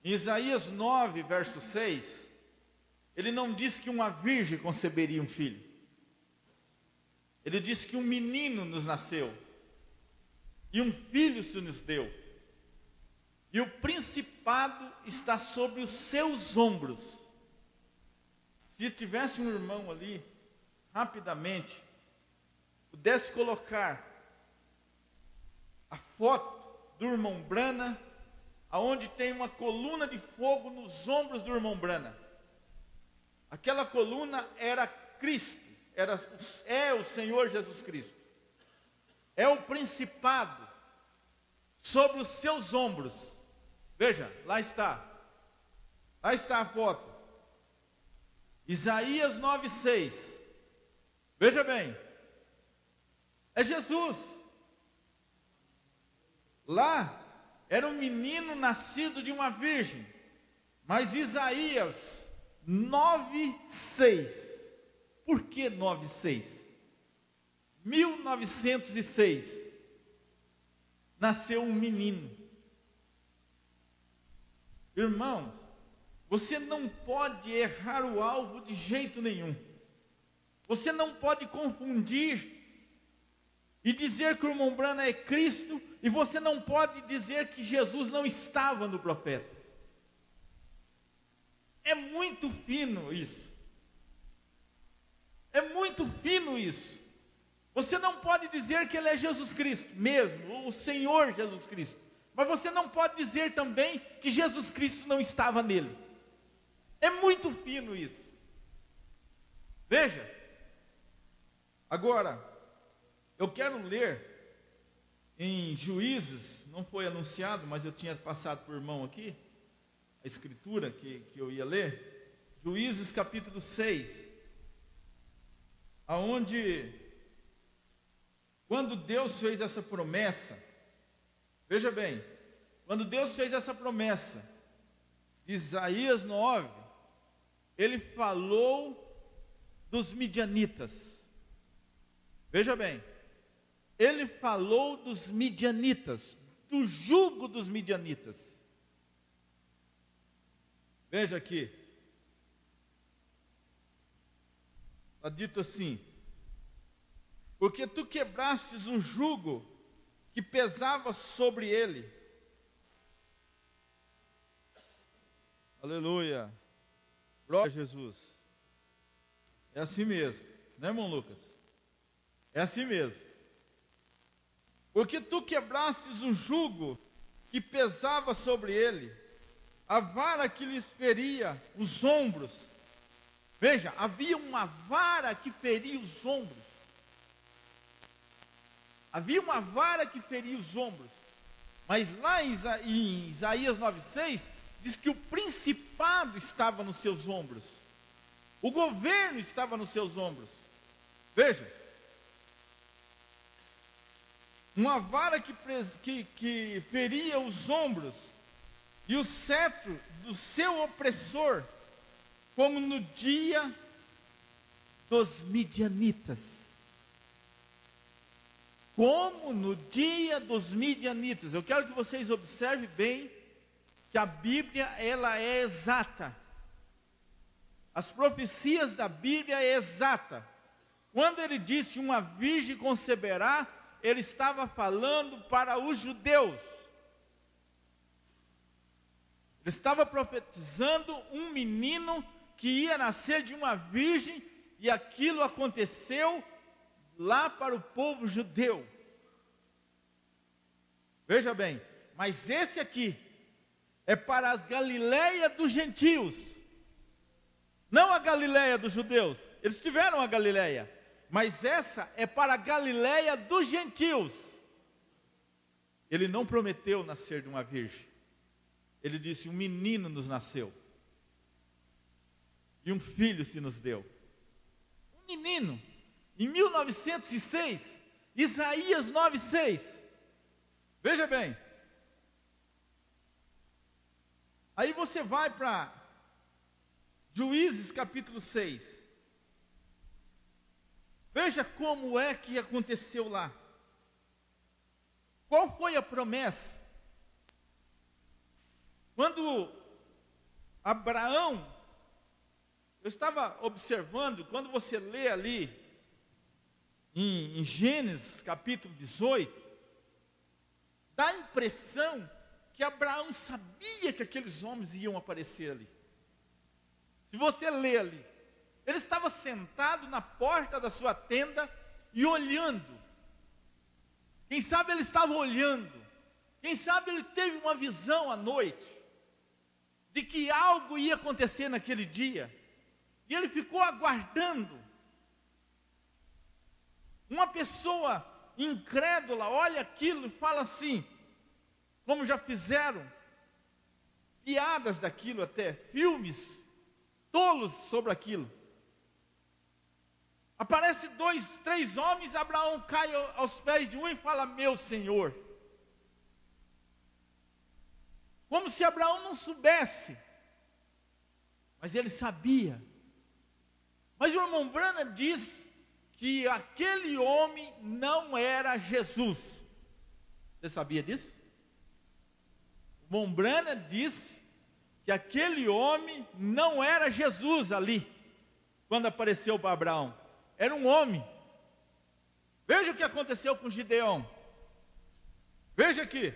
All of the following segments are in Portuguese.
Em Isaías 9, verso 6, ele não diz que uma virgem conceberia um filho. Ele diz que um menino nos nasceu, e um filho se nos deu, e o principado está sobre os seus ombros. Se tivesse um irmão ali, rapidamente, pudesse colocar a foto do irmão Brana, aonde tem uma coluna de fogo nos ombros do irmão Brana. Aquela coluna era Cristo, é o Senhor Jesus Cristo. É o principado sobre os seus ombros. Veja, lá está a foto. Isaías 9:6. Veja bem, é Jesus. Lá era um menino nascido de uma virgem, mas Isaías 9:6. Por que 9:6? 1906 nasceu um menino. Irmãos, você não pode errar o alvo de jeito nenhum. Você não pode confundir e dizer que o irmão Brana é Cristo, e você não pode dizer que Jesus não estava no profeta. É muito fino isso. É muito fino isso. Você não pode dizer que ele é Jesus Cristo mesmo, o Senhor Jesus Cristo. Mas você não pode dizer também que Jesus Cristo não estava nele. É muito fino isso. Veja. Agora, eu quero ler em Juízes, não foi anunciado, mas eu tinha passado para o irmão aqui, a escritura que eu ia ler. Juízes capítulo 6, aonde, quando Deus fez essa promessa, veja bem, quando Deus fez essa promessa, Isaías 9, ele falou dos midianitas. Veja bem, ele falou dos midianitas, do jugo dos midianitas. Veja aqui, está dito assim: porque tu quebrastes o jugo que pesava sobre ele. Aleluia, glória a Jesus. É assim mesmo, né, irmão Lucas? É assim mesmo. Porque tu quebrastes o jugo que pesava sobre ele, a vara que lhes feria os ombros. Veja, havia uma vara que feria os ombros. Havia uma vara que feria os ombros. Mas lá em Isaías 9:6, diz que o principado estava nos seus ombros. O governo estava nos seus ombros. Veja. Uma vara que feria os ombros, e o cetro do seu opressor, como no dia dos midianitas. Como no dia dos midianitas. Eu quero que vocês observem bem que a Bíblia, ela é exata. As profecias da Bíblia é exata. Quando ele disse uma virgem conceberá, ele estava falando para os judeus. Ele estava profetizando um menino que ia nascer de uma virgem, e aquilo aconteceu lá para o povo judeu. Veja bem, mas esse aqui é para as Galileia dos gentios, não a Galileia dos judeus. Eles tiveram a Galileia, mas essa é para a Galileia dos gentios. Ele não prometeu nascer de uma virgem. Ele disse: um menino nos nasceu, e um filho se nos deu. Um menino. Em 1906, Isaías 9:6. Veja bem. Aí você vai para Juízes capítulo 6. Veja como é que aconteceu lá. Qual foi a promessa? Quando Abraão, eu estava observando, quando você lê ali, em Gênesis capítulo 18, dá a impressão que Abraão sabia que aqueles homens iam aparecer ali. Se você lê ali, ele estava sentado na porta da sua tenda e olhando. Quem sabe ele estava olhando, quem sabe ele teve uma visão à noite, de que algo ia acontecer naquele dia, e ele ficou aguardando. Uma pessoa incrédula olha aquilo e fala assim, como já fizeram piadas daquilo até, filmes tolos sobre aquilo. Aparece 2, 3 homens, Abraão cai aos pés de um e fala, meu Senhor. Como se Abraão não soubesse, mas ele sabia. Mas o irmão Branham diz que aquele homem não era Jesus. Você sabia disso? O irmão Branham disse que aquele homem não era Jesus ali, quando apareceu para Abraão. Era um homem. Veja o que aconteceu com Gideão. Veja aqui.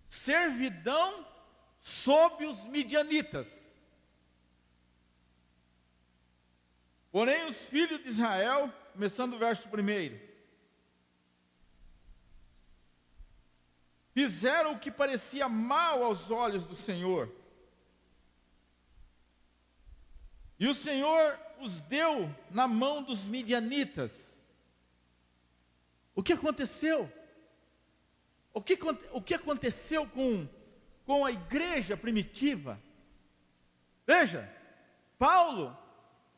Servidão sob os midianitas. Porém os filhos de Israel, começando o verso 1, fizeram o que parecia mal aos olhos do Senhor. E o Senhor os deu na mão dos midianitas. O que aconteceu? O que aconteceu com a igreja primitiva? Veja, Paulo,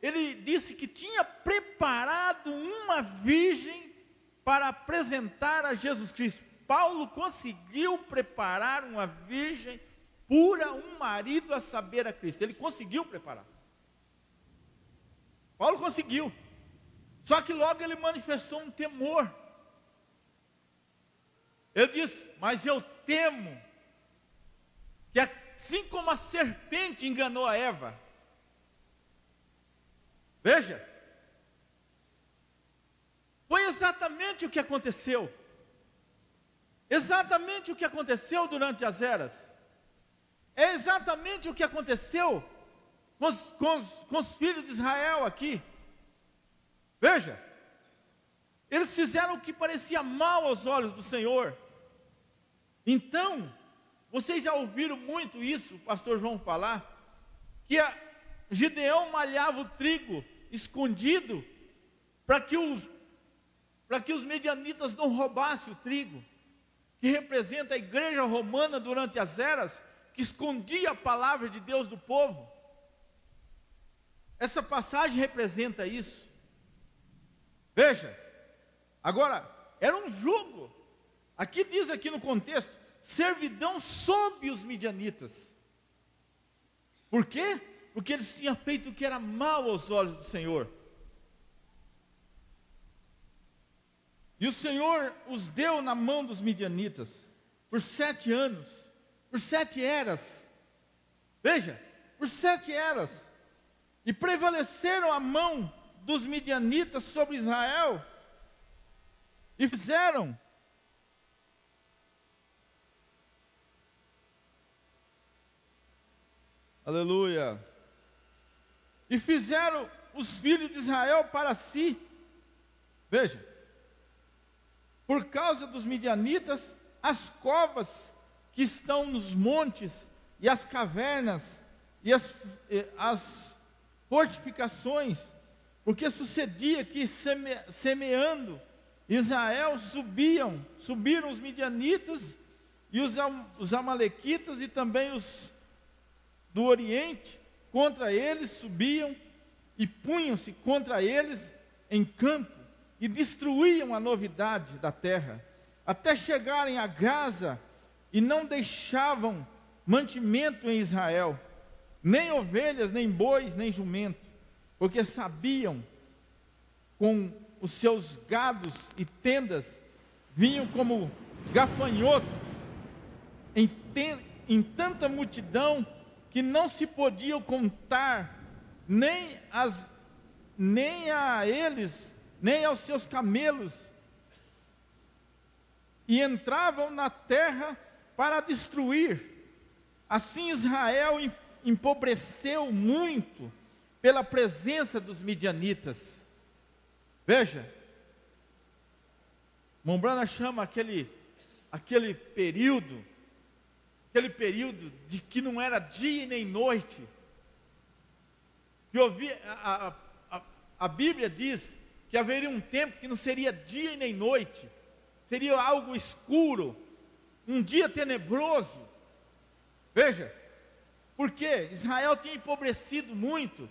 ele disse que tinha preparado uma virgem para apresentar a Jesus Cristo. Paulo conseguiu preparar uma virgem pura, um marido a saber, a Cristo. Ele conseguiu preparar. Paulo conseguiu. Só que logo ele manifestou um temor. Ele disse, mas eu temo que assim como a serpente enganou a Eva. Veja, foi exatamente o que aconteceu. Exatamente o que aconteceu durante as eras. É exatamente o que aconteceu com os filhos de Israel aqui. Veja, eles fizeram o que parecia mal aos olhos do Senhor. Então, vocês já ouviram muito isso, o pastor João falar, que Gideão malhava o trigo escondido, para que os medianitas não roubassem o trigo, que representa a igreja romana durante as eras, que escondia a palavra de Deus do povo. Essa passagem representa isso. Veja, agora, era um jugo. Aqui diz aqui no contexto, servidão sob os midianitas. Por quê? Porque eles tinham feito o que era mal aos olhos do Senhor. E o Senhor os deu na mão dos midianitas, por 7 anos, por 7 eras. Veja, por 7 eras. E prevaleceram a mão dos midianitas sobre Israel, e fizeram aleluia, e fizeram os filhos de Israel para si. Veja, por causa dos midianitas, as covas que estão nos montes, e as cavernas, e as fortificações, porque sucedia que semeando Israel subiram os midianitas e os amalequitas e também os do Oriente contra eles subiam e punham-se contra eles em campo e destruíam a novidade da terra, até chegarem a Gaza, e não deixavam mantimento em Israel, nem ovelhas, nem bois, nem jumento, porque sabiam com os seus gados e tendas vinham como gafanhotos em tanta multidão que não se podiam contar nem a eles, nem aos seus camelos, e entravam na terra para destruir. Assim Israel empobreceu muito pela presença dos midianitas. Veja, Mombrana chama aquele período de que não era dia nem noite, que a Bíblia diz que haveria um tempo que não seria dia e nem noite, seria algo escuro, um dia tenebroso. Veja, porque Israel tinha empobrecido muito,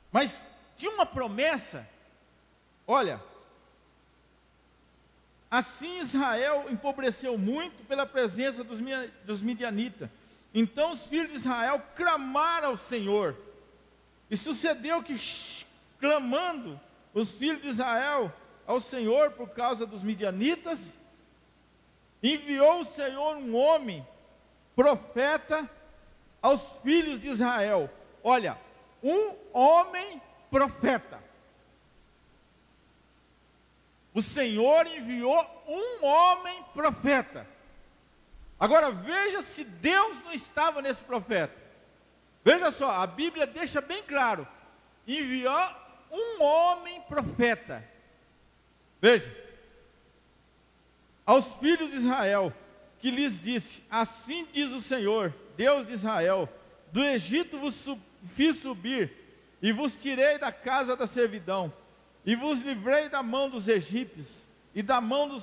mas tinha uma promessa. Olha, assim Israel empobreceu muito pela presença dos midianitas. Então os filhos de Israel clamaram ao Senhor. E sucedeu que, clamando os filhos de Israel ao Senhor por causa dos midianitas, enviou o Senhor um homem, profeta, aos filhos de Israel. Olha, um homem profeta. O Senhor enviou um homem profeta. Agora veja se Deus não estava nesse profeta. Veja só, a Bíblia deixa bem claro: enviou um homem profeta. Veja, aos filhos de Israel, que lhes disse: assim diz o Senhor, Deus de Israel, do Egito vos fiz subir, e vos tirei da casa da servidão, e vos livrei da mão dos egípcios, e da mão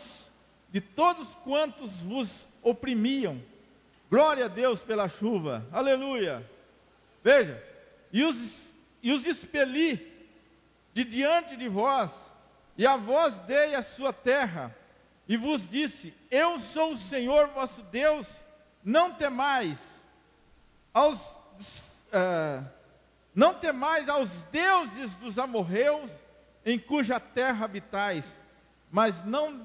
de todos quantos vos oprimiam. Glória a Deus pela chuva, aleluia. Veja, e os expeli de diante de vós, e a vós dei a sua terra, e vos disse: eu sou o Senhor vosso Deus, não temais aos deuses dos amorreus, em cuja terra habitais, mas não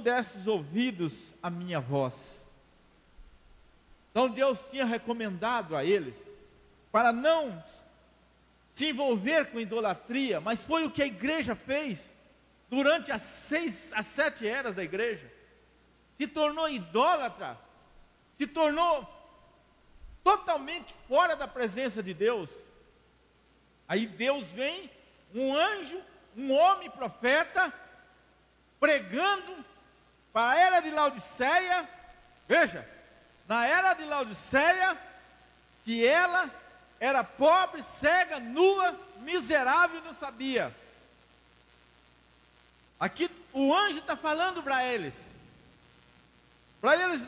desses ouvidos à minha voz. Então Deus tinha recomendado a eles para não se envolver com idolatria, mas foi o que a igreja fez durante as 7 eras da igreja. Se tornou idólatra, se tornou totalmente fora da presença de Deus. Aí Deus vem, um anjo, um homem profeta, pregando para a era de Laodiceia. Veja, na era de Laodiceia, que ela era pobre, cega, nua, miserável e não sabia. Aqui o anjo está falando para eles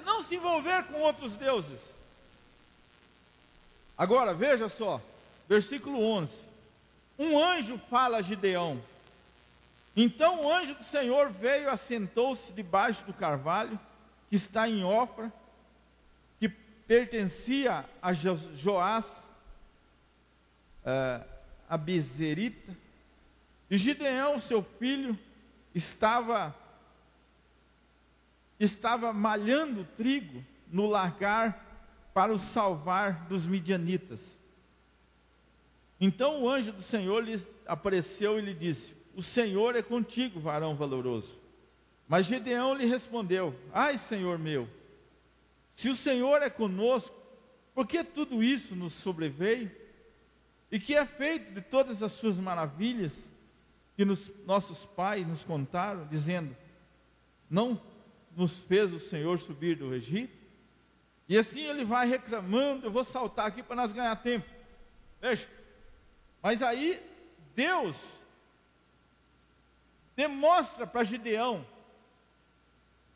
não se envolver com outros deuses. Agora veja só, versículo 11. Um anjo fala a Gideão. Então o anjo do Senhor veio, assentou-se debaixo do carvalho, que está em Ofra, que pertencia a Joás, a Bezerita. E Gideão, seu filho, estava malhando trigo no lagar para o salvar dos midianitas. Então o anjo do Senhor lhes apareceu e lhe disse: o Senhor é contigo, varão valoroso. Mas Gideão lhe respondeu: ai, Senhor meu, se o Senhor é conosco, por que tudo isso nos sobreveio? E que é feito de todas as suas maravilhas que nossos pais nos contaram, dizendo: não nos fez o Senhor subir do Egito? E assim ele vai reclamando. Eu vou saltar aqui para nós ganhar tempo. Veja, mas aí Deus demonstra para Gideão,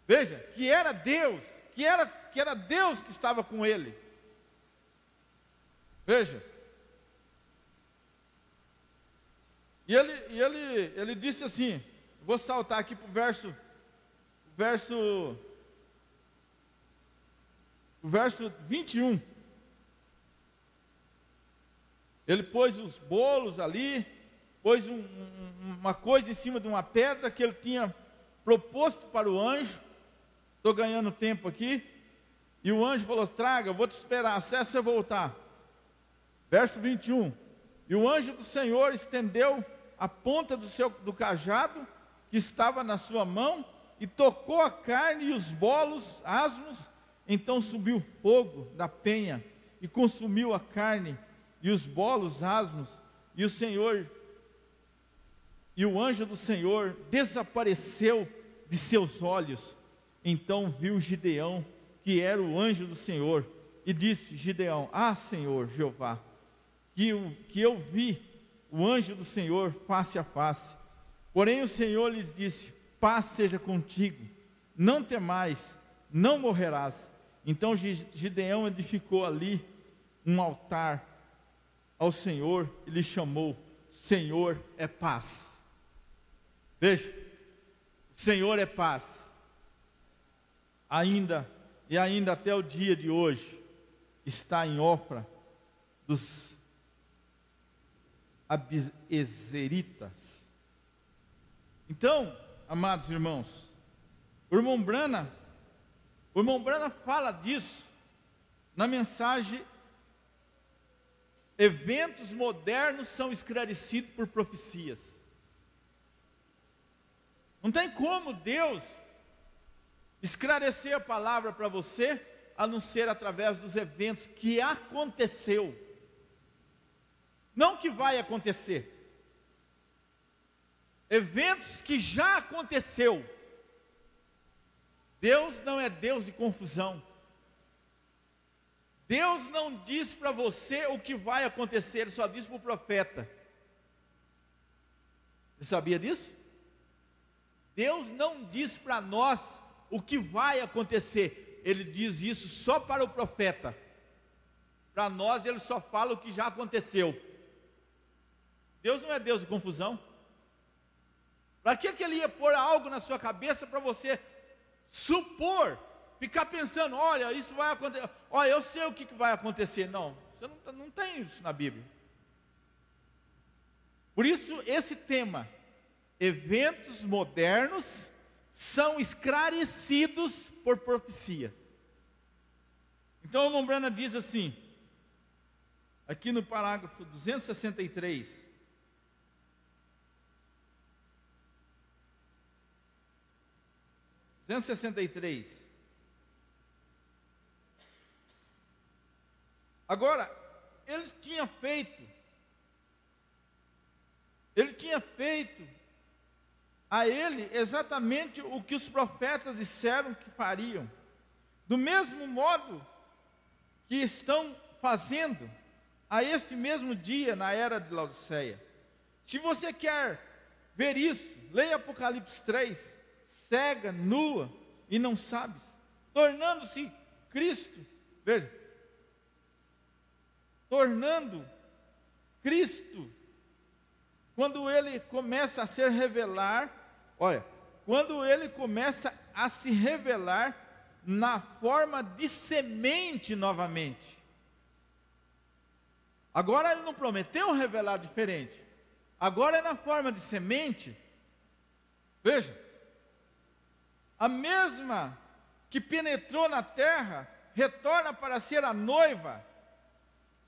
veja, que era Deus, que era Deus que estava com ele. Veja, e ele disse assim, vou saltar aqui para o verso 21. Ele pôs os bolos ali, pôs uma coisa em cima de uma pedra que ele tinha proposto para o anjo. Estou ganhando tempo aqui. E o anjo falou: traga, eu vou te esperar, até você voltar. Verso 21. E o anjo do Senhor estendeu a ponta do cajado que estava na sua mão, e tocou a carne e os bolos asmos. Então subiu fogo da penha, e consumiu a carne e os bolos asmos, e o anjo do Senhor desapareceu de seus olhos. Então viu Gideão, que era o anjo do Senhor, e disse: Gideão, Senhor Jeová, que eu vi o anjo do Senhor face a face. Porém o Senhor lhes disse: paz seja contigo, não temais, não morrerás. Então Gideão edificou ali um altar ao Senhor e lhe chamou: Senhor é paz. Veja, o Senhor é paz. Ainda até o dia de hoje está em Ofra dos Abiezeritas. Então, amados irmãos, o irmão Branham fala disso na mensagem: eventos modernos são esclarecidos por profecias. Não tem como Deus esclarecer a palavra para você, a não ser através dos eventos que aconteceu. Não que vai acontecer. Eventos que já aconteceu. Deus não é Deus de confusão. Deus não diz para você o que vai acontecer, Ele só diz para o profeta. Você sabia disso? Deus não diz para nós o que vai acontecer, Ele diz isso só para o profeta. Para nós Ele só fala o que já aconteceu. Deus não é Deus de confusão. Para que Ele ia pôr algo na sua cabeça para você supor, ficar pensando: olha, isso vai acontecer, olha, eu sei o que vai acontecer. Não, você não tem isso na Bíblia. Por isso esse tema, eventos modernos, são esclarecidos por profecia. Então o irmão Branham diz assim, aqui no parágrafo 263, agora, ele tinha feito a ele exatamente o que os profetas disseram que fariam, do mesmo modo que estão fazendo a este mesmo dia na era de Laodiceia. Se você quer ver isso, leia Apocalipse 3, cega, nua e não sabes, tornando-se Cristo, veja, tornando Cristo, quando Ele começa a se revelar, olha, quando Ele começa a se revelar na forma de semente novamente. Agora Ele não prometeu revelar diferente, agora é na forma de semente. Veja, a mesma que penetrou na terra, retorna para ser a noiva.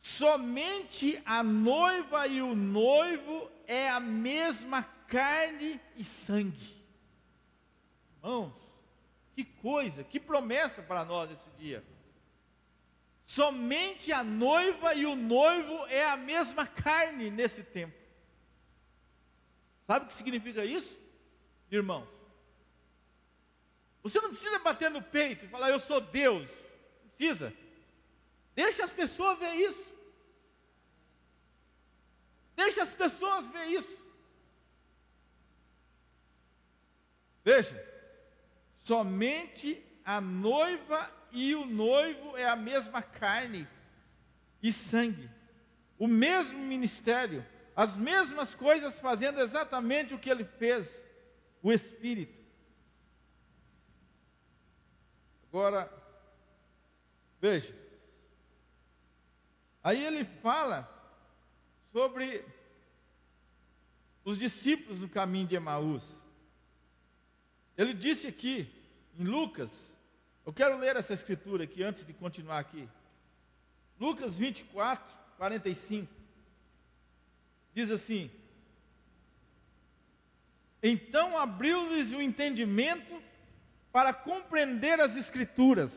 Somente a noiva e o noivo é a mesma carne e sangue. Irmãos, que coisa, que promessa para nós esse dia. Somente a noiva e o noivo é a mesma carne nesse tempo. Sabe o que significa isso, irmãos? Você não precisa bater no peito e falar: eu sou Deus. Não precisa. Deixa as pessoas ver isso. Deixa as pessoas ver isso. Veja, somente a noiva e o noivo é a mesma carne e sangue, o mesmo ministério, as mesmas coisas, fazendo exatamente o que Ele fez, o Espírito. Agora, veja, aí ele fala sobre os discípulos no caminho de Emaús. Ele disse aqui, em Lucas, Eu quero ler essa escritura aqui antes de continuar aqui. Lucas 24, 45. Diz assim: então abriu-lhes o entendimento para compreender as escrituras.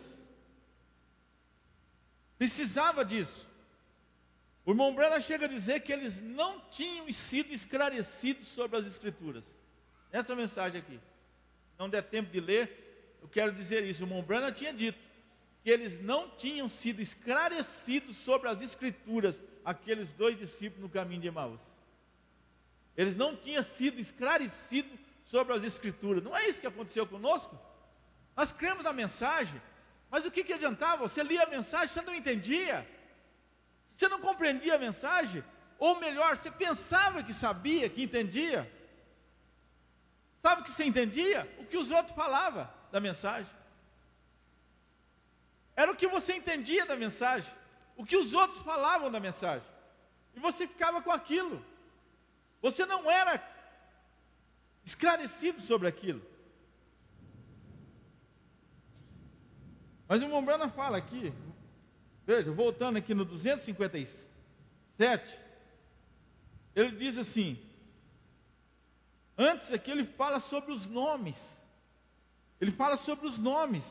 Precisava disso. O irmão Branham chega a dizer que eles não tinham sido esclarecidos sobre as escrituras. Essa mensagem aqui. Não der tempo de ler, eu quero dizer isso. O irmão Branham tinha dito que eles não tinham sido esclarecidos sobre as escrituras, aqueles dois discípulos no caminho de Emaús. Eles não tinham sido esclarecidos sobre as escrituras. Não é isso que aconteceu conosco? Nós cremos na mensagem, mas o que adiantava? Você lia a mensagem, você não entendia, você não compreendia a mensagem, ou melhor, você pensava que sabia, que entendia. Sabe o que você entendia? O que os outros falavam da mensagem. Era o que você entendia da mensagem, o que os outros falavam da mensagem, e você ficava com aquilo. Você não era esclarecido sobre aquilo. Mas o irmão Branham fala aqui, veja, voltando aqui no 257, ele diz assim, antes aqui ele fala sobre os nomes. Ele fala sobre os nomes,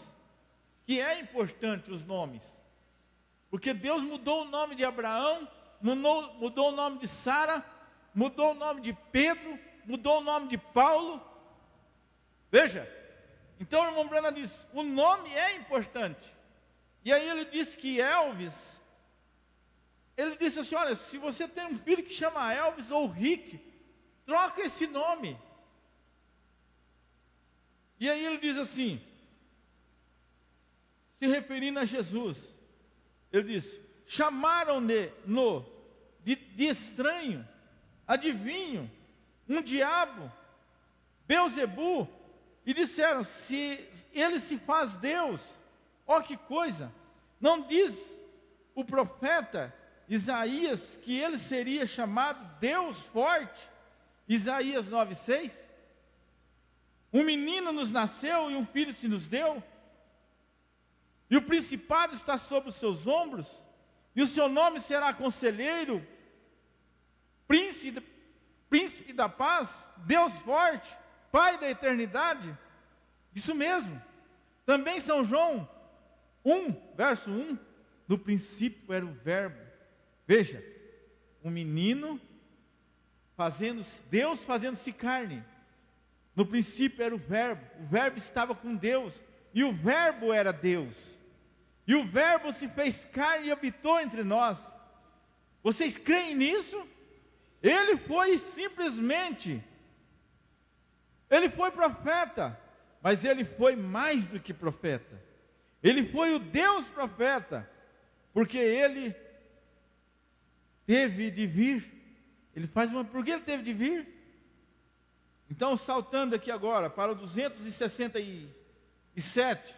que é importante os nomes, porque Deus mudou o nome de Abraão, mudou o nome de Sara, mudou o nome de Pedro, mudou o nome de Paulo. Veja, então o irmão Branham diz, o nome é importante. E aí ele disse que Elvis, ele disse assim, olha, se você tem um filho que chama Elvis ou Rick, troca esse nome. E aí ele diz assim, se referindo a Jesus, ele diz, chamaram-no de estranho, adivinho, um diabo, Beelzebu, e disseram, se ele se faz Deus, ó que coisa, não diz o profeta Isaías que ele seria chamado Deus forte? Isaías 9:6. Um menino nos nasceu e um filho se nos deu, e o principado está sobre os seus ombros, e o seu nome será Conselheiro, Príncipe da paz, Deus forte, Pai da eternidade. Isso mesmo. Também São João 1, verso 1, no princípio era o verbo. Veja, um menino Deus fazendo-se carne. No princípio era o verbo estava com Deus, e o verbo era Deus. E o verbo se fez carne e habitou entre nós. Vocês creem nisso? Ele foi profeta, mas ele foi mais do que profeta. Ele foi o Deus profeta, porque ele teve de vir. Por que ele teve de vir? Então, saltando aqui agora para o 267,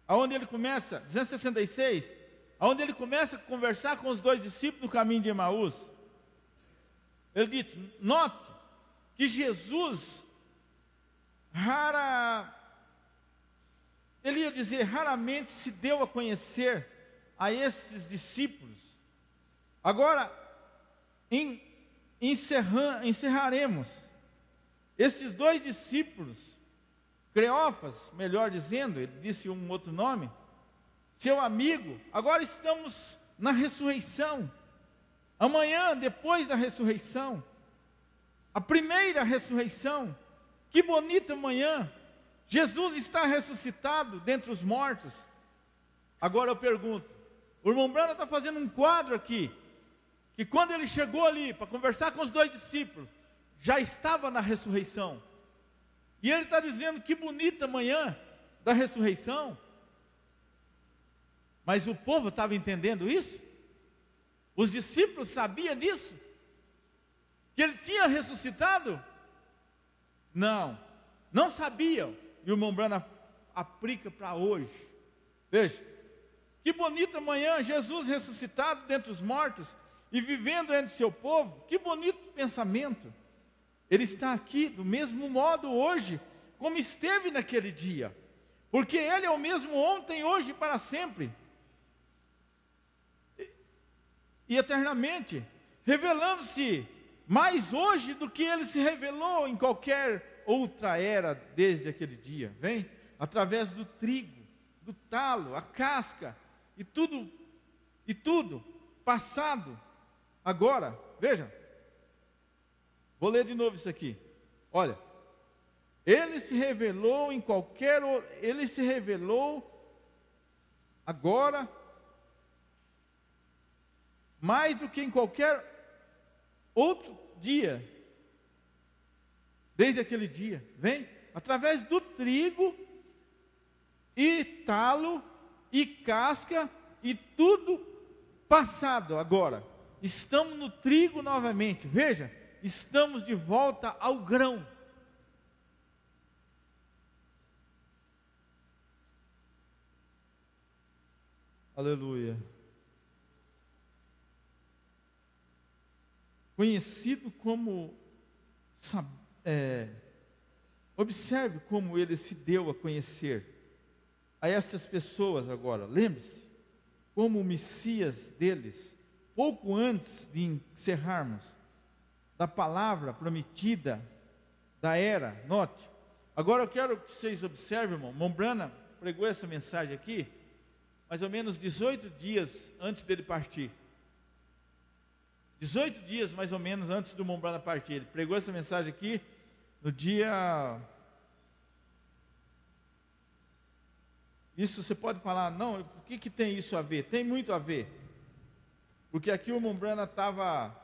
aonde ele começa, 266, aonde ele começa a conversar com os dois discípulos no caminho de Emaús. Ele diz, note que Jesus raramente se deu a conhecer a esses discípulos. Agora, encerraremos. Esses dois discípulos, Cleófas, melhor dizendo, ele disse um outro nome, seu amigo, agora estamos na ressurreição. Amanhã, depois da ressurreição, a primeira ressurreição, que bonita manhã, Jesus está ressuscitado dentre os mortos. Agora eu pergunto, o irmão Branham está fazendo um quadro aqui, que quando ele chegou ali para conversar com os dois discípulos, já estava na ressurreição. E ele está dizendo que bonita manhã da ressurreição. Mas o povo estava entendendo isso? Os discípulos sabiam disso? Que ele tinha ressuscitado? Não sabiam. E o irmão Branham aplica para hoje. Veja, que bonita manhã, Jesus ressuscitado dentre os mortos e vivendo entre seu povo. Que bonito pensamento. Ele está aqui do mesmo modo hoje, como esteve naquele dia. porque Ele é o mesmo ontem, hoje e para sempre, e eternamente, revelando-se mais hoje do que Ele se revelou em qualquer outra era desde aquele dia. Vem, através do trigo, do talo, a casca, e tudo passado, agora, veja, vou ler de novo isso aqui, olha, Ele se revelou Ele se revelou agora, mais do que em qualquer outro dia, desde aquele dia, vem, através do trigo, e talo, e casca, e tudo passado agora, estamos no trigo novamente, veja, estamos de volta ao grão. Aleluia. Conhecido como, observe como ele se deu a conhecer a estas pessoas agora, lembre-se, como o Messias deles, pouco antes de encerrarmos, da palavra prometida da era, note, agora eu quero que vocês observem, irmão, Mombrana pregou essa mensagem aqui, mais ou menos 18 dias antes dele partir, 18 dias mais ou menos antes do Mombrana partir, ele pregou essa mensagem aqui, no dia, isso você pode falar, não, o que tem isso a ver? Tem muito a ver, porque aqui o Mombrana estava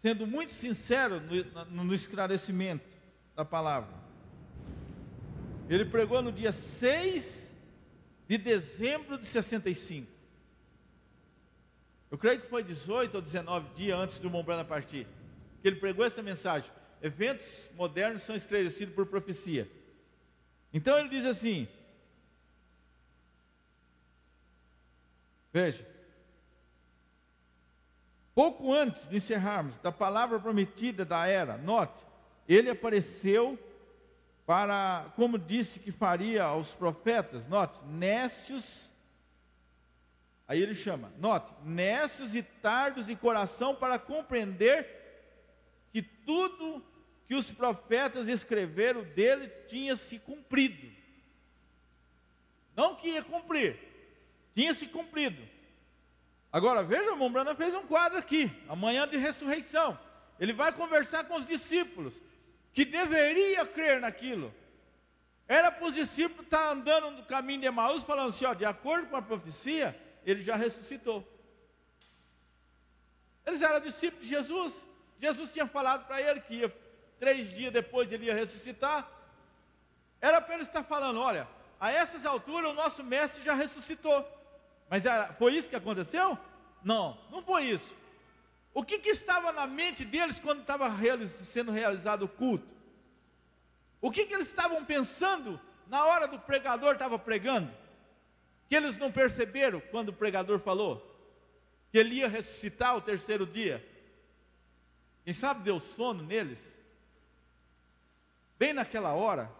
sendo muito sincero no esclarecimento da palavra. Ele pregou no dia 6 de dezembro de 65. Eu creio que foi 18 ou 19 dias antes do Mombrana partir, que ele pregou essa mensagem. Eventos modernos são esclarecidos por profecia. Então ele diz assim, veja, pouco antes de encerrarmos, da palavra prometida da era, note, ele apareceu para, como disse que faria aos profetas, note, nécios, aí ele chama, note, nécios e tardos de coração para compreender que tudo que os profetas escreveram dele tinha se cumprido. Não que ia cumprir, tinha se cumprido. Agora veja, o Mombrana fez um quadro aqui, amanhã de ressurreição. Ele vai conversar com os discípulos, que deveria crer naquilo. Era para os discípulos estar andando no caminho de Emaús, falando assim, ó, de acordo com a profecia, ele já ressuscitou. Eles eram discípulos de Jesus. Jesus tinha falado para ele que 3 dias depois ele ia ressuscitar. Era para ele estar falando, olha, a essas alturas o nosso mestre já ressuscitou. Mas foi isso que aconteceu? Não, não foi isso. O que estava na mente deles quando estava sendo realizado o culto? O que eles estavam pensando na hora do pregador estava pregando? Que eles não perceberam quando o pregador falou que ele ia ressuscitar ao 3º dia? Quem sabe deu sono neles? Bem naquela hora.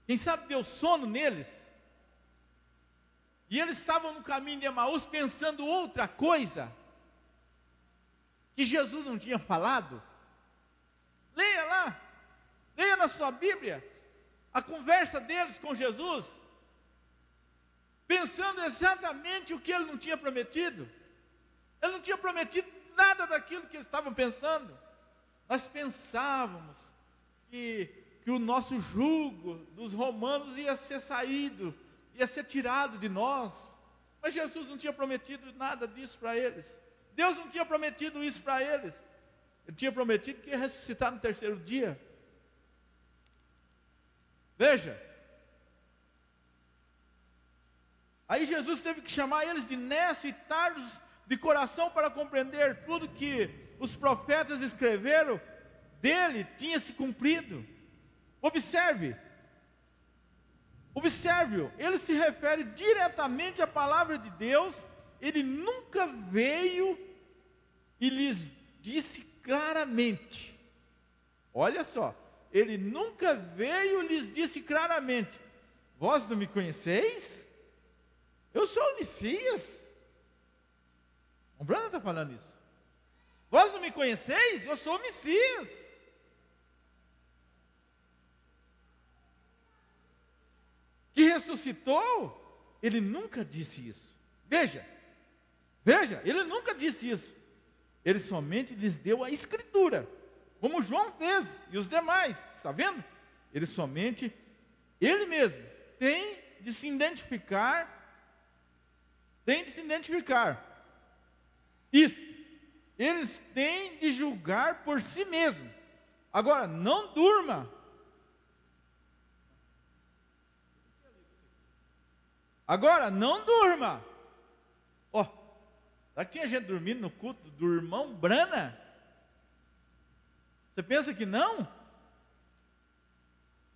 Quem sabe deu sono neles? E eles estavam no caminho de Emaús pensando outra coisa, que Jesus não tinha falado. Leia lá, leia na sua Bíblia, a conversa deles com Jesus, pensando exatamente o que ele não tinha prometido. Ele não tinha prometido nada daquilo que eles estavam pensando. Nós pensávamos que o nosso jugo dos romanos ia ser saído, ia ser tirado de nós, mas Jesus não tinha prometido nada disso para eles. Deus não tinha prometido isso para eles. Ele tinha prometido que ia ressuscitar no 3º dia. Veja, aí Jesus teve que chamar eles de nécios e tardos de coração para compreender tudo que os profetas escreveram dele tinha se cumprido. Observe-o, ele se refere diretamente à palavra de Deus, ele nunca veio e lhes disse claramente, olha só, ele nunca veio e lhes disse claramente: vós não me conheceis? Eu sou o Messias. O Branham está falando isso. Vós não me conheceis? Eu sou o Messias. Que ressuscitou? Ele nunca disse isso. Veja, ele nunca disse isso. Ele somente lhes deu a escritura, como João fez e os demais. Está vendo? Ele mesmo tem de se identificar. Isso. Eles têm de julgar por si mesmos. Agora, não durma. Ó, será que tinha gente dormindo no culto do irmão Brana? Você pensa que não?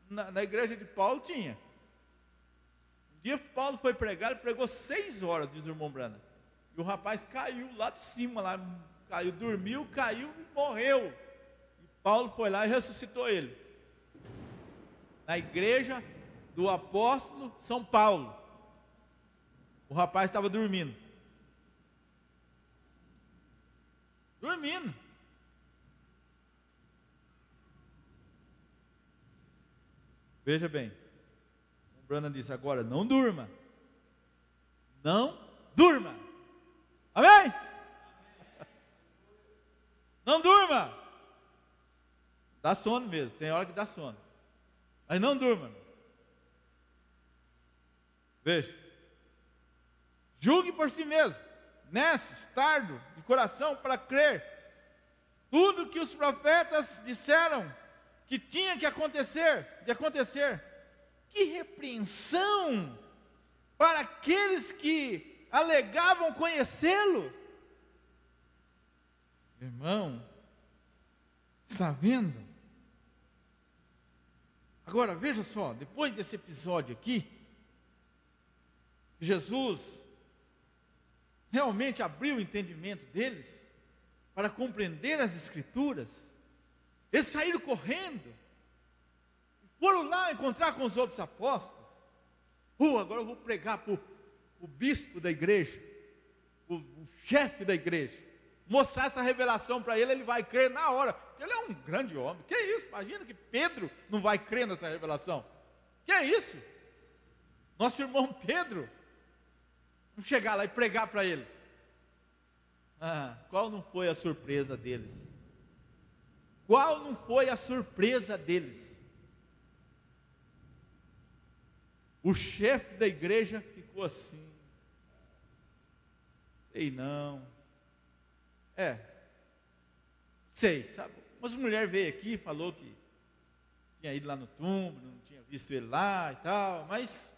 Na igreja de Paulo tinha. Um dia Paulo foi pregar, ele pregou 6 horas, diz o irmão Brana. E o rapaz caiu lá de cima, dormiu e morreu. E Paulo foi lá e ressuscitou ele. Na igreja do apóstolo São Paulo. O rapaz estava dormindo. Veja bem. O Branham disse: agora não durma. Amém? Não durma. Dá sono mesmo, tem hora que dá sono. Mas não durma. Veja. Julgue por si mesmo, nécios, tardo de coração para crer tudo que os profetas disseram que tinha de acontecer. Que repreensão para aqueles que alegavam conhecê-lo. Irmão, está vendo? Agora veja só, depois desse episódio aqui, Jesus realmente abriu o entendimento deles para compreender as Escrituras. Eles saíram correndo, foram lá encontrar com os outros apóstolos. Agora eu vou pregar para o bispo da igreja, o chefe da igreja, mostrar essa revelação para ele, ele vai crer na hora, porque ele é um grande homem. Que isso? Imagina que Pedro não vai crer nessa revelação. Que é isso? Nosso irmão Pedro, vamos chegar lá e pregar para ele. Qual não foi a surpresa deles? O chefe da igreja ficou assim: sei não. Sei, sabe? Mas a mulher veio aqui e falou que tinha ido lá no túmulo, não tinha visto ele lá e tal, mas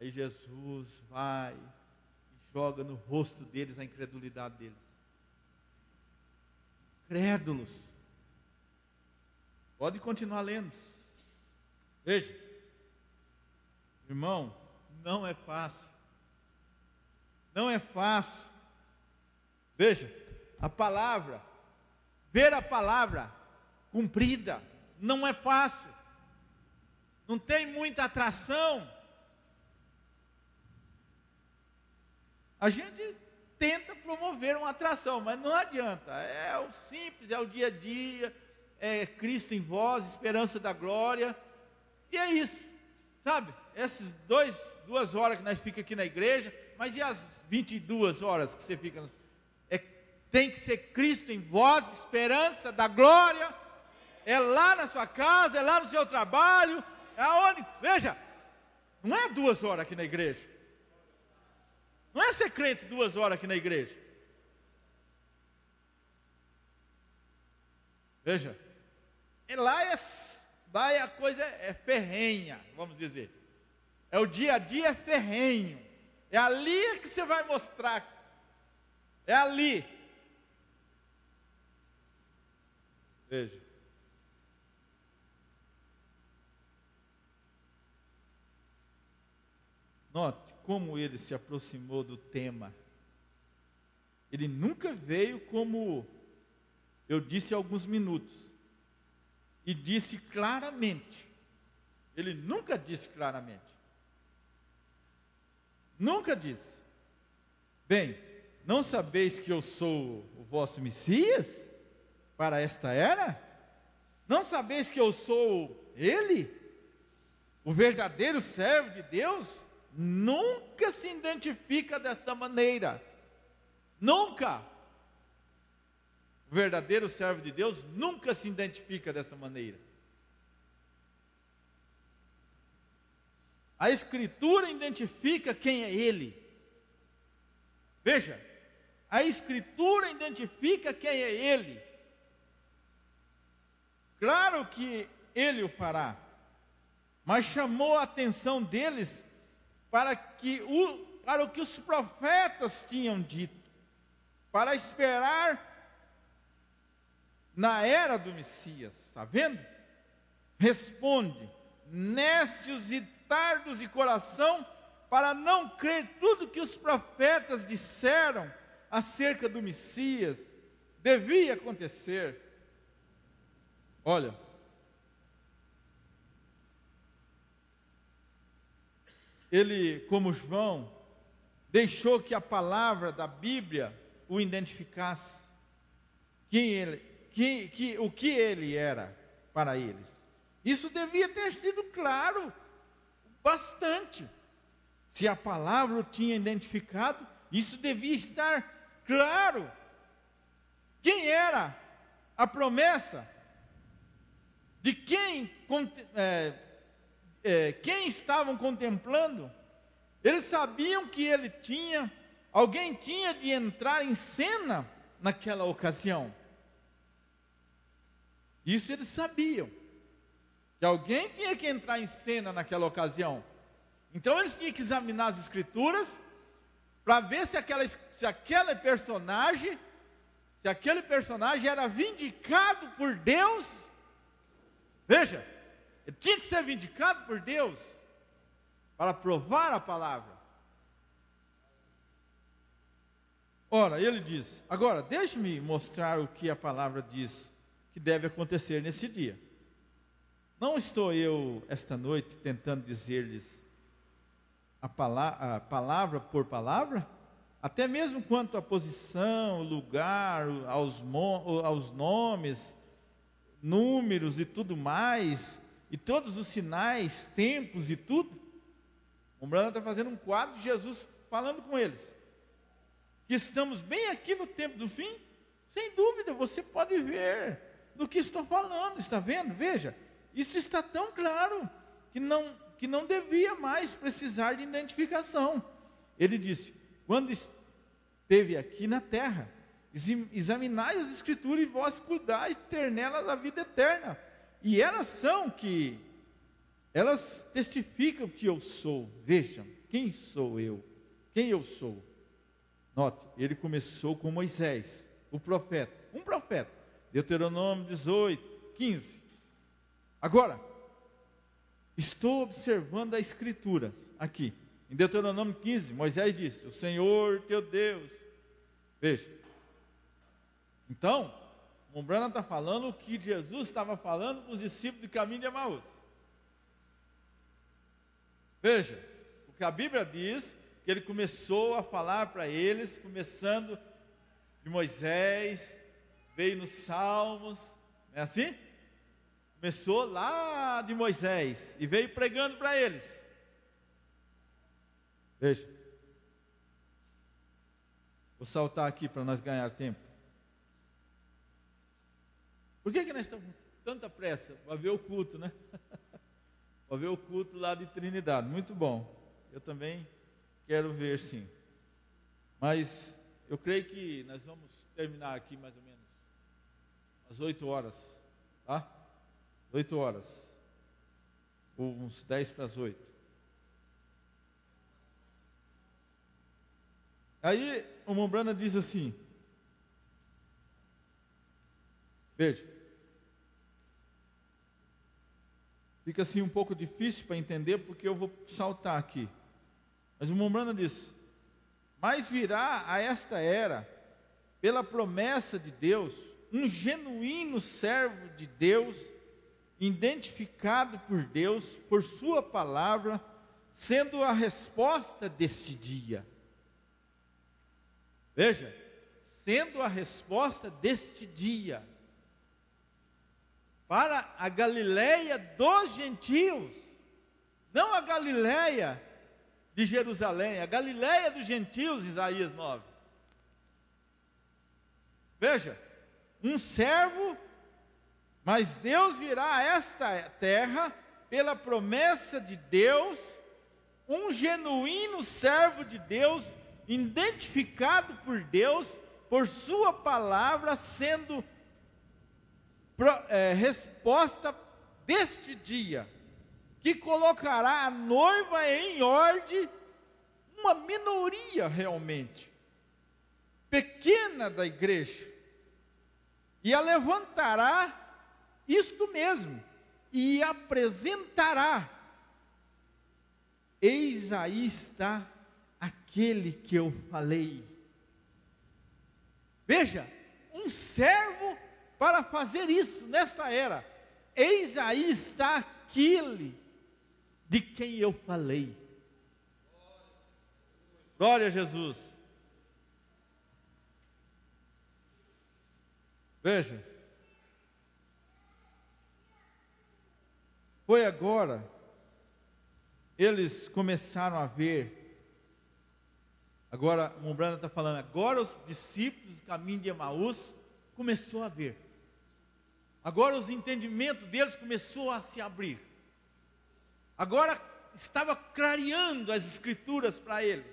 aí Jesus vai e joga no rosto deles a incredulidade deles. Crédulos. Pode continuar lendo. Veja, irmão, não é fácil. Veja, ver a palavra cumprida, não é fácil. Não tem muita atração. A gente tenta promover uma atração, mas não adianta. É o simples, é o dia a dia, é Cristo em vós, esperança da glória. E é isso, sabe? Essas 2 horas que nós ficamos aqui na igreja, mas e as 22 horas que você fica? Tem que ser Cristo em vós, esperança da glória. É lá na sua casa, é lá no seu trabalho, é aonde. Veja, não é 2 horas aqui na igreja. Não é ser crente 2 horas aqui na igreja. Veja, lá a coisa é ferrenha, vamos dizer. É o dia a dia ferrenho. É ali que você vai mostrar. É ali. Veja. Note como ele se aproximou do tema. Ele nunca veio como eu disse há alguns minutos. e disse claramente. Ele nunca disse claramente. Nunca disse: bem, não sabeis que eu sou o vosso Messias para esta era? Não sabeis que eu sou Ele, o verdadeiro servo de Deus? Nunca se identifica desta maneira. Nunca. O verdadeiro servo de Deus nunca se identifica dessa maneira. A Escritura identifica quem é Ele. Veja, a Escritura identifica quem é Ele. Claro que Ele o fará, mas chamou a atenção deles para o que os profetas tinham dito, para esperar na era do Messias. Está vendo? Responde: nécios e tardos de coração, para não crer tudo que os profetas disseram acerca do Messias devia acontecer. Olha, ele, como João, deixou que a palavra da Bíblia o identificasse, o que ele era para eles. Isso devia ter sido claro bastante. Se a palavra o tinha identificado, isso devia estar claro. Quem era a promessa? De quem estavam contemplando? Eles sabiam que alguém tinha de entrar em cena naquela ocasião. Isso eles sabiam, que alguém tinha que entrar em cena naquela ocasião. Então eles tinham que examinar as Escrituras para ver se aquele personagem era vindicado por Deus. Veja, ele tinha que ser vindicado por Deus para provar a palavra. Ora, ele diz: agora deixe-me mostrar o que a palavra diz que deve acontecer nesse dia. Não estou eu esta noite tentando dizer-lhes a palavra por palavra, até mesmo quanto à posição, o lugar, aos nomes, números e tudo mais, e todos os sinais, tempos e tudo. O Branham está fazendo um quadro de Jesus falando com eles, que estamos bem aqui no tempo do fim. Sem dúvida, você pode ver do que estou falando, está vendo? Veja, isso está tão claro que não devia mais precisar de identificação. Ele disse: quando esteve aqui na terra, examinai as Escrituras e vós cuidai de ter nelas a vida eterna. E elas testificam que eu sou. Vejam, quem sou eu? Quem eu sou? Note, ele começou com Moisés, um profeta. Deuteronômio 18, 15. Agora, estou observando a Escritura aqui. Em Deuteronômio 15, Moisés disse: o Senhor teu Deus. Veja. Então, o Branham está falando o que Jesus estava falando para os discípulos do caminho de Emaús. Veja, o que a Bíblia diz, que ele começou a falar para eles, começando de Moisés, veio nos Salmos, não é assim? Começou lá de Moisés e veio pregando para eles. Veja, vou saltar aqui para nós ganhar tempo. Por que nós estamos com tanta pressa? Para ver o culto, né? Para ver o culto lá de Trinidade. Muito bom. Eu também quero ver, sim. Mas eu creio que nós vamos terminar aqui mais ou menos às 8 horas. Tá? 8 horas. Ou uns 10 para as 8. Aí o Mombrana diz assim. Veja. Fica assim um pouco difícil para entender, porque eu vou saltar aqui. Mas o Mombrana diz: mas virá a esta era, pela promessa de Deus, um genuíno servo de Deus, identificado por Deus, por sua palavra, sendo a resposta deste dia. Veja, sendo a resposta deste dia para a Galileia dos gentios, não a Galileia de Jerusalém, a Galileia dos gentios, Isaías 9. Veja, um servo, mas Deus virá a esta terra pela promessa de Deus, um genuíno servo de Deus, identificado por Deus, por sua palavra, sendo resposta deste dia, que colocará a noiva em ordem, uma minoria realmente, pequena da igreja, e a levantará isto mesmo, e apresentará: eis aí está aquele que eu falei. Veja, um servo para fazer isso nesta era. Eis aí está aquele de quem eu falei. Glória a Jesus. Veja, foi agora, eles começaram a ver. Agora, o Mombrana está falando, agora os discípulos do caminho de Emaús começou a ver. Agora os entendimentos deles começou a se abrir. Agora estava clareando as escrituras para eles.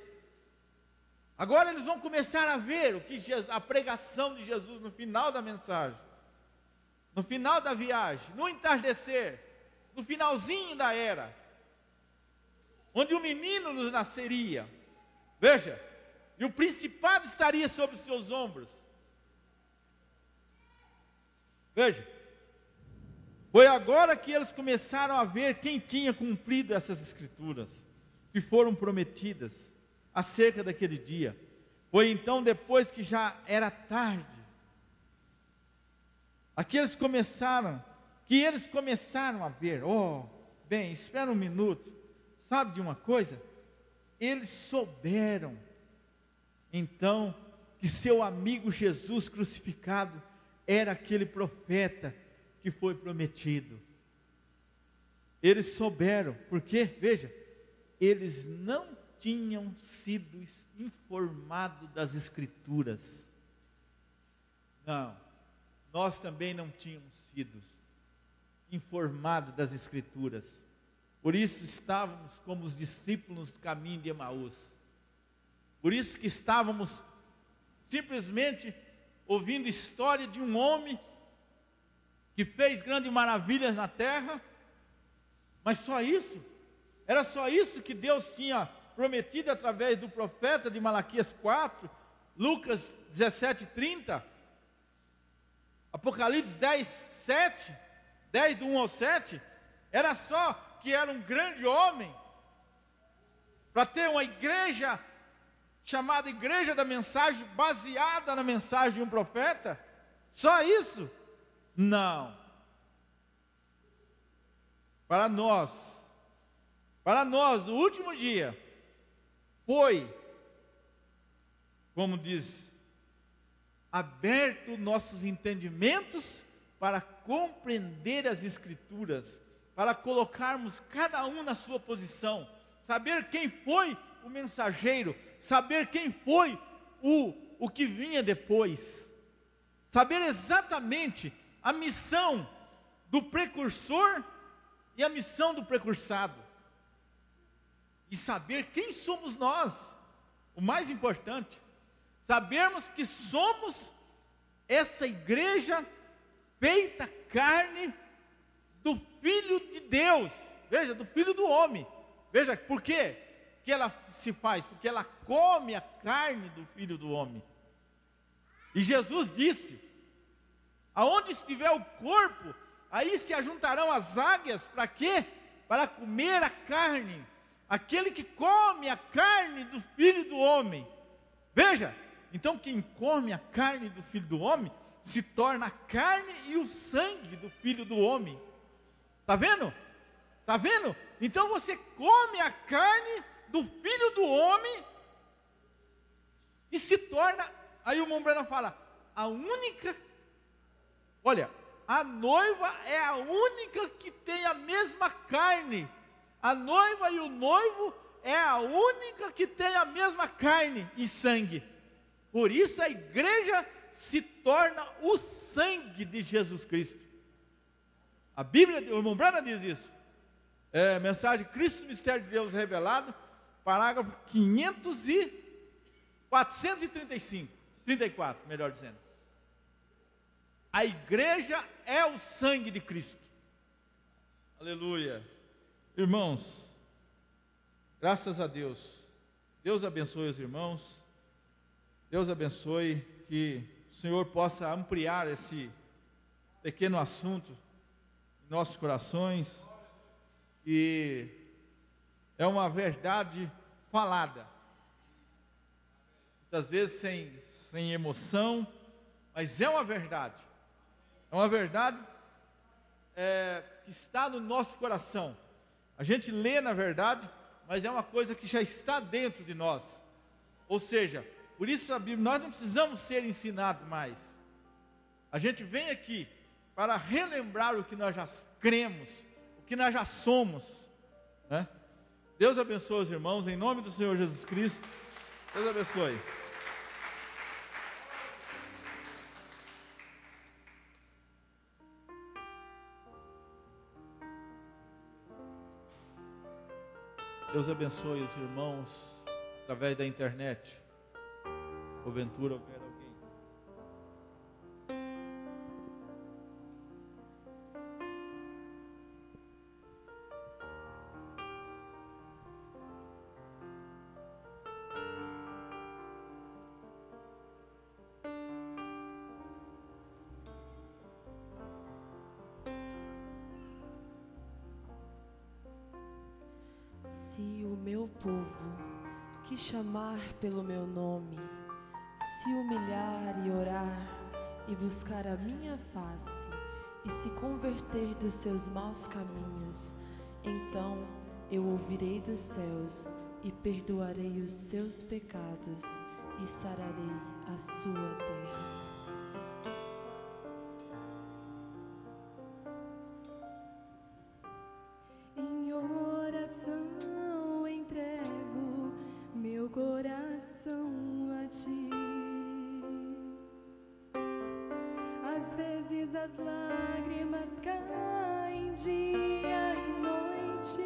Agora eles vão começar a ver o que a pregação de Jesus no final da mensagem, no final da viagem, no entardecer, no finalzinho da era, onde o menino nos nasceria. Veja, e o principado estaria sobre os seus ombros. Veja, foi agora que eles começaram a ver quem tinha cumprido essas escrituras, que foram prometidas acerca daquele dia. Foi então, depois que já era tarde, que eles começaram a ver. Bem, espera um minuto, sabe de uma coisa? Eles souberam, então, que seu amigo Jesus crucificado era aquele profeta que foi prometido. Eles souberam, porque, veja, eles não tinham sido informados das Escrituras. Não, nós também não tínhamos sido informados das Escrituras. Por isso estávamos como os discípulos do caminho de Emaús. Por isso que estávamos simplesmente ouvindo história de um homem que fez grandes maravilhas na terra, mas só isso? Era só isso que Deus tinha prometido através do profeta de Malaquias 4, Lucas 17:30, Apocalipse 10:7, 10 do 1 ao 7, era só que era um grande homem, para ter uma igreja, chamada Igreja da Mensagem, baseada na mensagem de um profeta? Só isso? Não. Para nós, o último dia, foi, como diz, aberto nossos entendimentos para compreender as Escrituras, para colocarmos cada um na sua posição, saber quem foi o mensageiro, saber quem foi o que vinha depois, saber exatamente a missão do precursor e a missão do precursado, e saber quem somos nós. O mais importante, sabermos que somos essa igreja feita carne do Filho de Deus, veja, do Filho do homem. Veja, por quê que ela se faz? Porque ela come a carne do Filho do homem. E Jesus disse: aonde estiver o corpo, aí se ajuntarão as águias. Para quê? Para comer a carne. Aquele que come a carne do Filho do homem. Veja, então quem come a carne do Filho do homem se torna a carne e o sangue do Filho do homem. Está vendo? Está vendo? Então você come a carne do Filho do Homem e se torna, aí o irmão Branham fala, a única, olha, a noiva é a única que tem a mesma carne. A noiva e o noivo é a única que tem a mesma carne e sangue. Por isso a igreja se torna o sangue de Jesus Cristo. A Bíblia, o irmão Branham diz isso. Mensagem Cristo, Mistério de Deus Revelado, parágrafo 434, melhor dizendo. A igreja é o sangue de Cristo. Aleluia. Irmãos, graças a Deus. Deus abençoe os irmãos. Deus abençoe que o Senhor possa ampliar esse pequeno assunto em nossos corações. E é uma verdade falada. Muitas vezes sem emoção, mas é uma verdade. É uma verdade que está no nosso coração. A gente lê na verdade, mas é uma coisa que já está dentro de nós. Ou seja, por isso a Bíblia, nós não precisamos ser ensinados mais. A gente vem aqui para relembrar o que nós já cremos, o que nós já somos, né? Deus abençoe os irmãos, em nome do Senhor Jesus Cristo. Deus abençoe. Deus abençoe os irmãos através da internet. Porventura houver alguém. Se o meu povo, que chamar pelo meu nome, se humilhar e orar, e buscar a minha face, e se converter dos seus maus caminhos, então eu ouvirei dos céus, e perdoarei os seus pecados, e sararei a sua terra. As lágrimas caem dia e noite,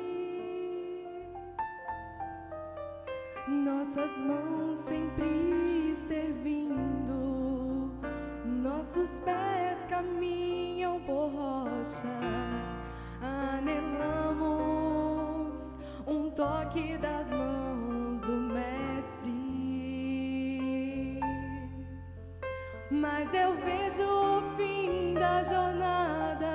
nossas mãos sempre servindo, nossos pés caminham por rochas, anelamos um toque das mãos do Mestre. Mas eu vejo o fim da jornada,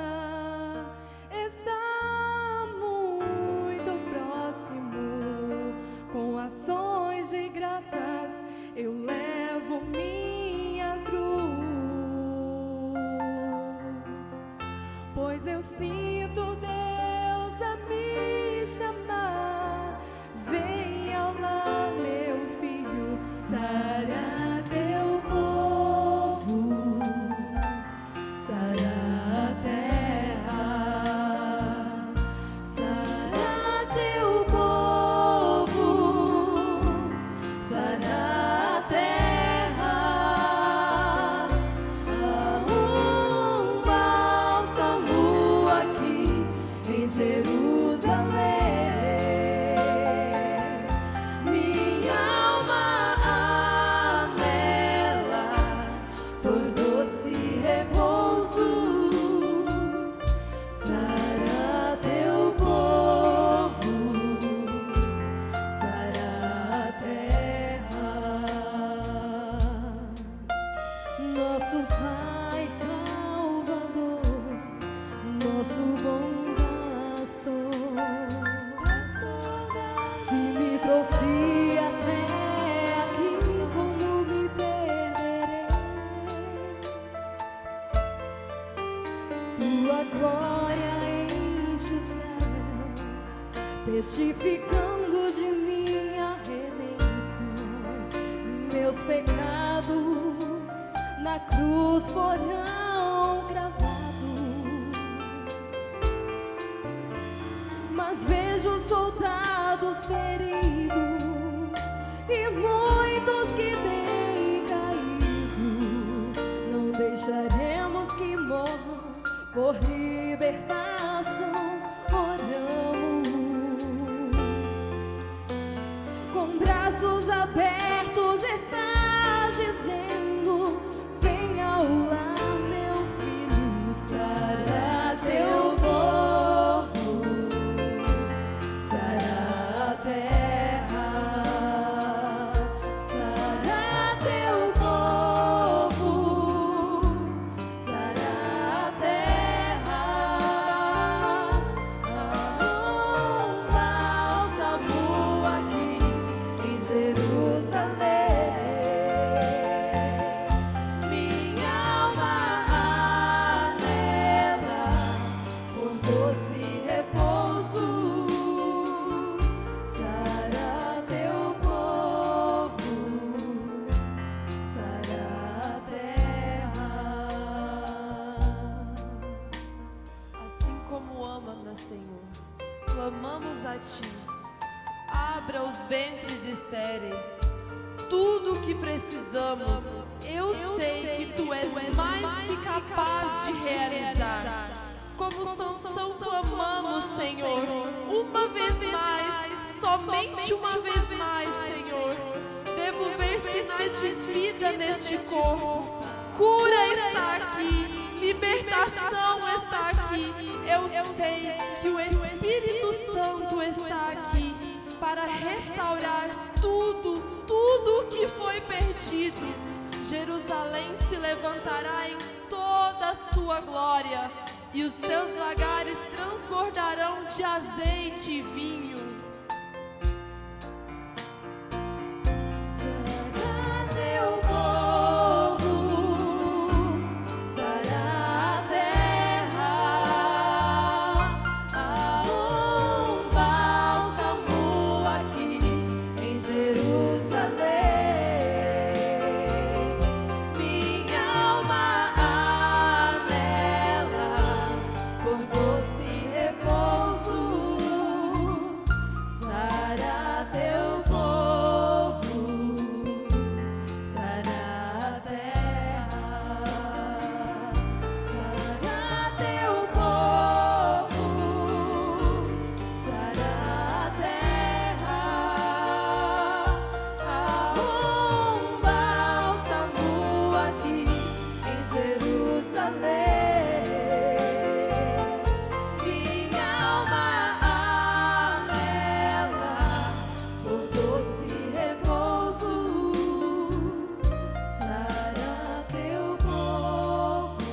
está muito próximo. Com ações de graças eu levo minha cruz, pois eu sinto Deus a me chamar. Venha lá, meu filho, sara teu povo, sara a terra. testificando de minha redenção. Meus pecados na cruz foram cravados, mas vejo soldados feridos e muitos que têm caído. Não deixaremos que morram por libertação. Oramos com braços abertos, estás dizendo: vem ao lar, meu filho, sara teu povo, sara a terra, sara teu povo, sara a terra. Um bálsamo aqui em Jerusalém. Minha alma anela por doce repouso. Sara teu povo, sara a terra. Assim como ama-nos, Senhor, clamamos a Ti. Abra os ventres estéreis. Tudo o que precisamos, eu sei que Tu és mais que capaz de realizar. Como Sansão clamamos, Senhor, uma vez mais, somente uma vez mais, Senhor. Devo ver sinais de vida neste corpo. Cura está aqui, libertação está aqui. Eu sei que o Espírito Santo está aqui para restaurar tudo que foi perdido. Jerusalém se levantará em toda a sua glória e os seus lagares transbordarão de azeite e vinho. Sara teu povo, sara a terra. Há um bálsamo aqui em Jerusalém. Minha alma anela por doce repouso. Sara teu povo, sara a terra. Sara teu povo, sara a terra. Há um bálsamo aqui em Jerusalém. Minha alma anela por doce repouso. Sara teu povo,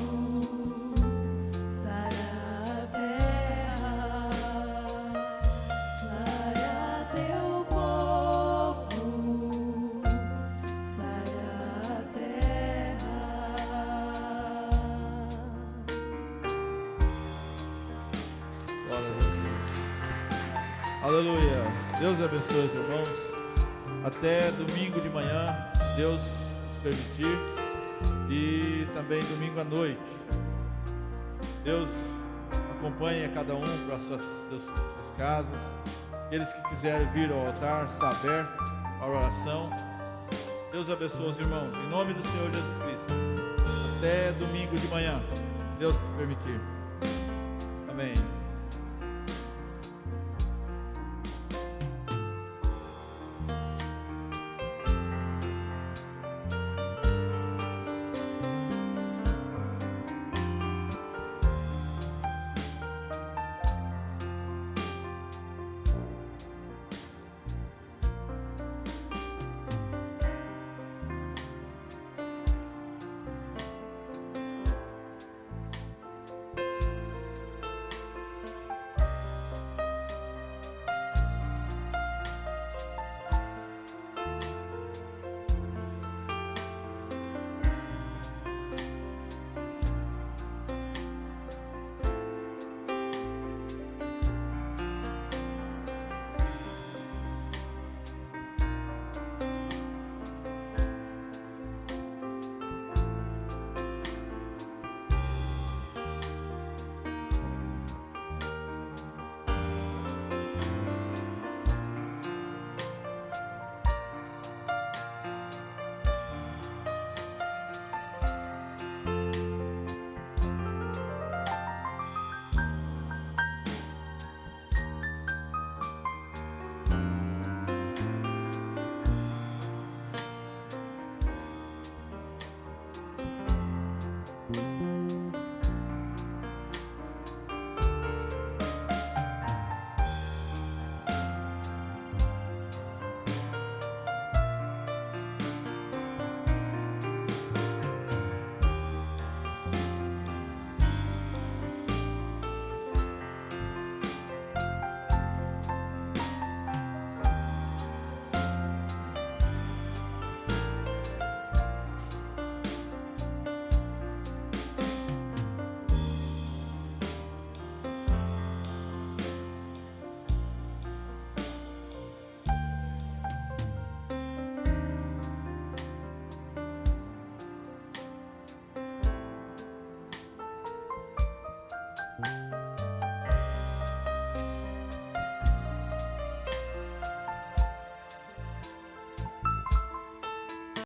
sara a terra. Sara teu povo, sara a terra. Glória a Deus. Aleluia. Deus abençoe os irmãos. Até domingo de manhã, se Deus nos permitir. E também domingo à noite. Deus acompanhe a cada um para suas casas. Aqueles que quiserem vir ao altar, está aberto a oração. Deus abençoe os irmãos. Em nome do Senhor Jesus Cristo. Até domingo de manhã, se Deus permitir. Amém.